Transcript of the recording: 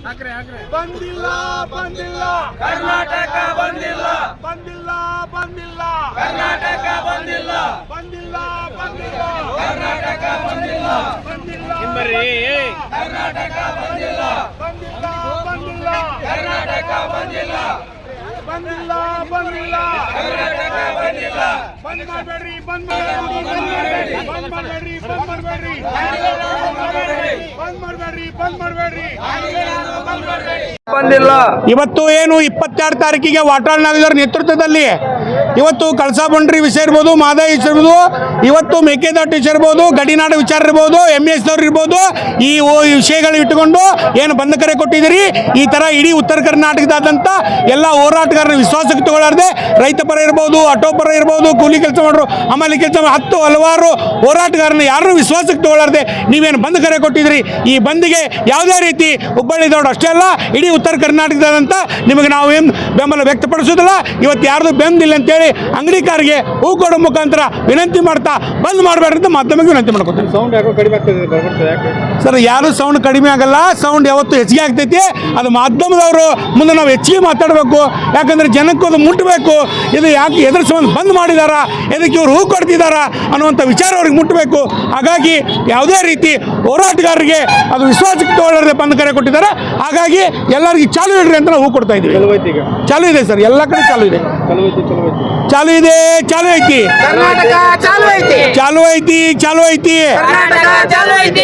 ಬಂದಿಲ್ಲ ಬಂದಿಲ್ಲ ಕರ್ನಾಟಕ ಬಂದಿಲ್ಲ ಬಂದಿಲ್ಲ ಬಂದಿಲ್ಲ ಕರ್ನಾಟಕ ಬಂದಿಲ್ಲ ಬಂದಿಲ್ಲ ಬಂದಿಲ್ಲ ಕರ್ನಾಟಕ ಬಂದಿಲ್ಲ ಬಂದಿಲ್ಲ ಕರ್ನಾಟಕ ಬಂದಿಲ್ಲ ಬಂದಿಲ್ಲ ಬಂದಿಲ್ಲ ಕರ್ನಾಟಕ ಬಂದಿಲ್ಲ ಬಂದಿಲ್ಲ ಬಂದಿಲ್ಲ ಕರ್ನಾಟಕ ಬಂದಿಲ್ಲ ಬಂದ್ ಮಾಡಬೇಡ್ರಿ ಬಂದ್ ಮಾಡಬೇಡ್ರಿ ಬಂದ್ ಮಾಡಬೇಡ್ರಿ ಬಂದ್ ಮಾಡಬೇಡ್ರಿ ಬಂದ್ ಮಾಡಬೇಡ್ರಿ ಬಂದ್ ಮಾಡಬೇಡ್ರಿ ಬಂದಿಲ್ಲ. ಇವತ್ತು ಏನು 22 ತಾರೀಕಿಗೆ ವಾಟಾಳ್ ನಾಗೇಂದ್ರ ನೇತೃತ್ವದಲ್ಲಿ ಇವತ್ತು ಕಳಸಾ ಬಂಡ್ರಿ ವಿಷಯ ಇರ್ಬೋದು, ಮಾದಾ ವಿಷಯ ಇರ್ಬೋದು, ಇವತ್ತು ಮೇಕೆದಾಟು ವಿಷಯ ಇರ್ಬೋದು, ಗಡಿನಾಡು ವಿಚಾರ ಇರ್ಬೋದು, MS ದವ್ರು ಇರ್ಬೋದು, ಈ ವಿಷಯಗಳು ಇಟ್ಟುಕೊಂಡು ಏನು ಬಂದ ಕರೆ ಕೊಟ್ಟಿದ್ದೀರಿ. ಈ ಥರ ಇಡೀ ಉತ್ತರ ಕರ್ನಾಟಕದಾದಂಥ ಎಲ್ಲ ಹೋರಾಟಗಾರರ ವಿಶ್ವಾಸಕ್ಕೆ ತಗೊಳ್ಳಾರ್ದೆ ರೈತ ಪರ ಇರ್ಬೋದು, ಆಟೋ ಪರ ಇರ್ಬೋದು, ಕೂಲಿ ಕೆಲಸ ಮಾಡೋರು, ಹಮಾಲಿ ಕೆಲಸ ಮಾಡೋ ಹಲವಾರು ಹೋರಾಟಗಾರನ ಯಾರು ವಿಶ್ವಾಸಕ್ಕೆ ತಗೊಳ್ಳಾರ್ದೆ ನೀವೇನು ಬಂದ್ ಕರೆ ಕೊಟ್ಟಿದ್ದೀರಿ. ಈ ಬಂದಿಗೆ ಯಾವುದೇ ರೀತಿ ಹುಬ್ಬಳ್ಳಿ ದೌಡ್ ಅಷ್ಟೇ ಅಲ್ಲ, ಇಡೀ ಉತ್ತರ ಕರ್ನಾಟಕದಾದಂಥ ನಿಮಗೆ ನಾವು ಏನು ಬೆಂಬಲ ವ್ಯಕ್ತಪಡಿಸೋದಿಲ್ಲ. ಇವತ್ತು ಯಾರ್ದು ಬೆಂಬಲಿಲ್ಲ ಅಂತೇಳಿ ಅಂಗಡಿಕಾರರಿಗೆ ಹೂ ಕೊಡೋ ಮುಖಾಂತರ ವಿನಂತಿ ಮಾಡ್ತಾ ಬಂದ್ ಮಾಡಬೇಡ್ರಿ ಅಂತ ಮಾಧ್ಯಮಕ್ಕೆ ವಿನಂತಿ ಮಾಡ್ಕೊತೀನಿ. ಸೌಂಡ್ ಯಾಕೋ ಕಡಿಮೆ ಆಗ್ತದೆ ಯಾಕೆ ಸರ್, ಯಾರು ಸೌಂಡ್ ಕಡಿಮೆ ಆಗಲ್ಲ, ಸೌಂಡ್ ಯಾವತ್ತು ಹೆಚ್ಚಿಗೆ ಆಗ್ತೈತಿ. ಅದು ಮಾಧ್ಯಮದವರು ಮುಂದೆ ನಾವು ಹೆಚ್ಚಿಗೆ ಮಾತಾಡಬೇಕು. ಯಾಕಂದರೆ ಜನಕ್ಕೂ ಅದು ಮುಟ್ಟಬೇಕು. ಇದು ಯಾಕೆ ಎದುರು ಸಂಬಂಧ ಬಂದ್ ಮಾಡಿದಾರ, ಇದಕ್ಕೆ ಇವರು ಹೂ ಕೊಡ್ತಿದಾರ ಅನ್ನುವಂಥ ವಿಚಾರ ಅವ್ರಿಗೆ ಮುಟ್ಟಬೇಕು. ಹಾಗಾಗಿ ಯಾವುದೇ ರೀತಿ ಹೋರಾಟಗಾರರಿಗೆ ಅದು ವಿಶ್ವಾಸಕ್ಕೆ ತಗೊಳ್ಳದೆ ಬಂದ್ ಕರೆ ಕೊಟ್ಟಿದ್ದಾರೆ. ಹಾಗಾಗಿ ಎಲ್ಲರಿಗೂ ಚಾಲು ಇಡ್ರಿ ಅಂತ ನಾವು ಹೂ ಕೊಡ್ತಾ ಇದ್ದೀವಿ. ಚಾಲು ಇದೆ ಸರ್, ಎಲ್ಲ ಕಡೆ ಚಾಲು ಇದೆ, ಚಾಲು ಇದೆ, ಚಾಲು ಐತಿ, ಕರ್ನಾಟಕ ಚಾಲು ಐತಿ, ಚಾಲು ಐತಿ, ಚಾಲು ಐತಿ. ಕರ್ನಾಟಕ ಚಾಲು ಐತಿ.